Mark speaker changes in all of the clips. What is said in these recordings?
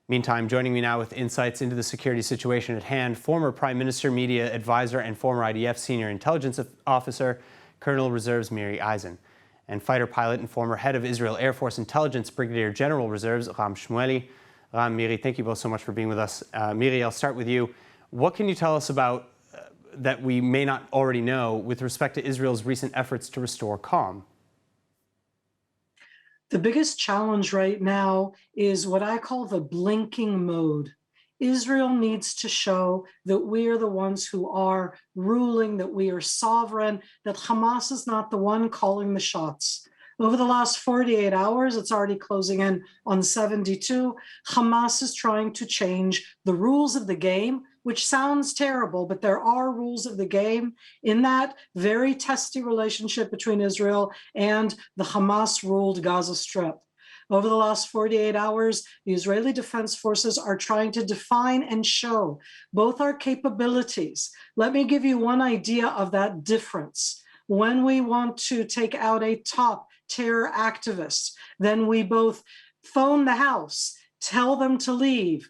Speaker 1: Meantime, joining me now with insights into the security situation at hand, former Prime Minister, media advisor, and former IDF Senior Intelligence Officer, Colonel Reserves Miri Eisin, and fighter pilot and former head of Israel Air Force Intelligence, Brigadier General Reserves, Shmueli. Miri, thank you both so much for being with us. Miri, I'll start with you. What can you tell us about that we may not already know with respect to Israel's recent efforts to restore calm?
Speaker 2: The biggest challenge right now is what I call the blinking mode. Israel needs to show that we are the ones who are ruling, that we are sovereign, that Hamas is not the one calling the shots. Over the last 48 hours, it's already closing in on 72. Hamas is trying to change the rules of the game, which sounds terrible, but there are rules of the game in that very testy relationship between Israel and the Hamas-ruled Gaza Strip. Over the last 48 hours, the Israeli Defense Forces are trying to define and show both our capabilities. Let me give you one idea of that difference. When we want to take out a top terror activist, then we both phone the house, tell them to leave.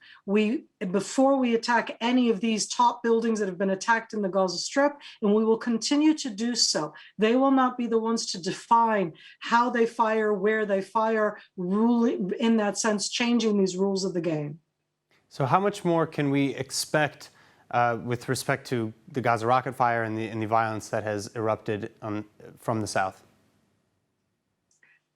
Speaker 2: Before we attack any of these top buildings that have been attacked in the Gaza Strip, and we will continue to do so. They will not be the ones to define how they fire, where they fire, ruling in that sense, changing these rules of the game.
Speaker 1: So how much more can we expect with respect to the Gaza rocket fire and the violence that has erupted from the south?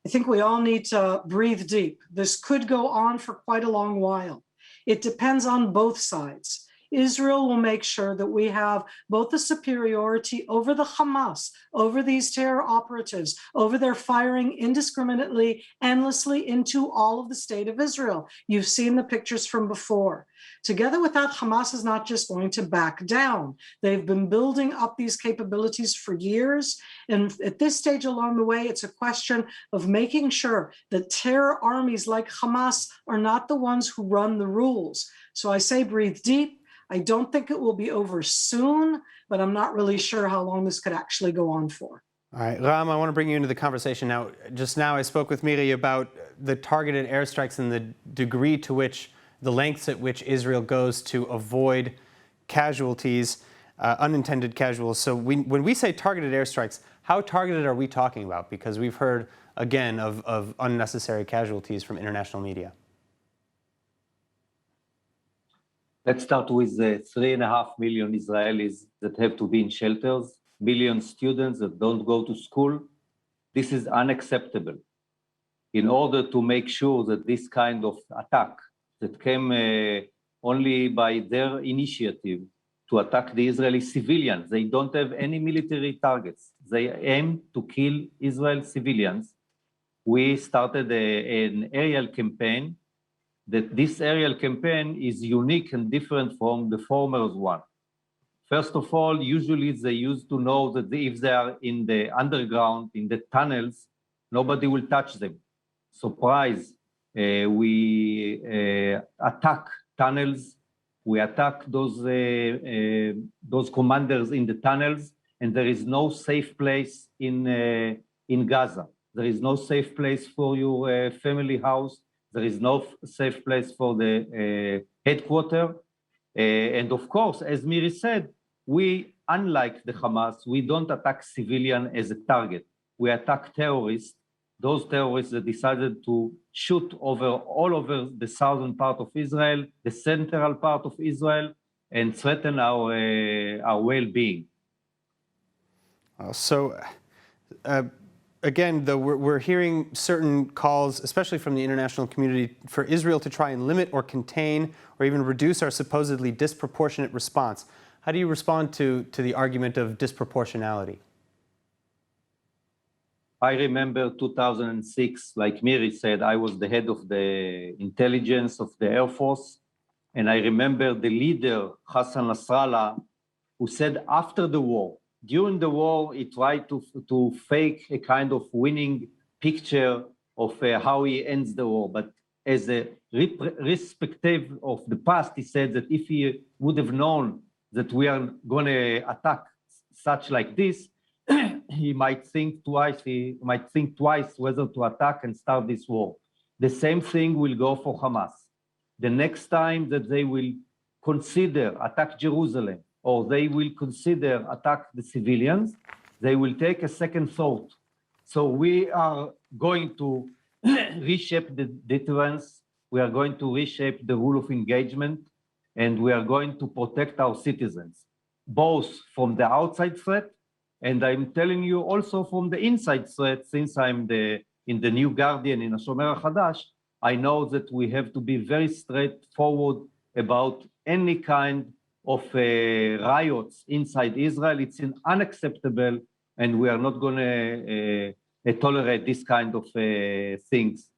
Speaker 2: I think we all need to breathe deep. This could go on for quite a long while. It depends on both sides. Israel will make sure that we have both the superiority over the Hamas, over these terror operatives, over their firing indiscriminately, endlessly into all of the state of Israel. You've seen the pictures from before. Together with that, Hamas is not just going to back down. They've been building up these capabilities for years. And at this stage along the way, it's a question of making sure that terror armies like Hamas are not the ones who run the rules. So I say breathe deep. I don't think it will be over soon, but I'm not really sure how long this could actually go on for.
Speaker 1: All right, Ram, I want to bring you into the conversation now. Just now I spoke with Miri about the targeted airstrikes and the degree to which, the lengths at which Israel goes to avoid casualties, unintended casualties. So when we say targeted airstrikes, how targeted are we talking about? Because we've heard, again, of unnecessary casualties from international media.
Speaker 3: Let's start with the 3.5 million Israelis that have to be in shelters, million students that don't go to school. This is unacceptable. In order to make sure that this kind of attack that came only by their initiative to attack the Israeli civilians, they don't have any military targets. They aim to kill Israel civilians. We started an aerial campaign. That this aerial campaign is unique and different from the former one. First of all, usually they used to know that if they are in the underground, in the tunnels, nobody will touch them. Surprise, we attack tunnels, we attack those commanders in the tunnels, and there is no safe place in Gaza. There is no safe place for your family house. There is no safe place for the headquarters. And of course, as Miri said, we, unlike the Hamas, we don't attack civilians as a target. We attack terrorists, those terrorists that decided to shoot all over the southern part of Israel, the central part of Israel, and threaten our well-being.
Speaker 1: Again, though, we're hearing certain calls, especially from the international community, for Israel to try and limit or contain or even reduce our supposedly disproportionate response. How do you respond to the argument of disproportionality?
Speaker 3: I remember 2006, like Miri said, I was the head of the intelligence of the Air Force. And I remember the leader, Hassan Nasrallah, who said after the war, during the war, he tried to fake a kind of winning picture of how he ends the war. But as a respective of the past, he said that if he would have known that we are going to attack such like this, he might think twice. He might think twice whether to attack and start this war. The same thing will go for Hamas. the next time that they will consider attack Jerusalem or they will consider attack the civilians, they will take a second thought. So we are going to reshape the deterrence. We are going to reshape the rule of engagement, and we are going to protect our citizens, both from the outside threat, and I'm telling you also from the inside threat, since I'm in the New Guardian in Shomer HaChadash, I know that we have to be very straightforward about any kind of riots inside Israel. It's unacceptable, and we are not going to tolerate this kind of things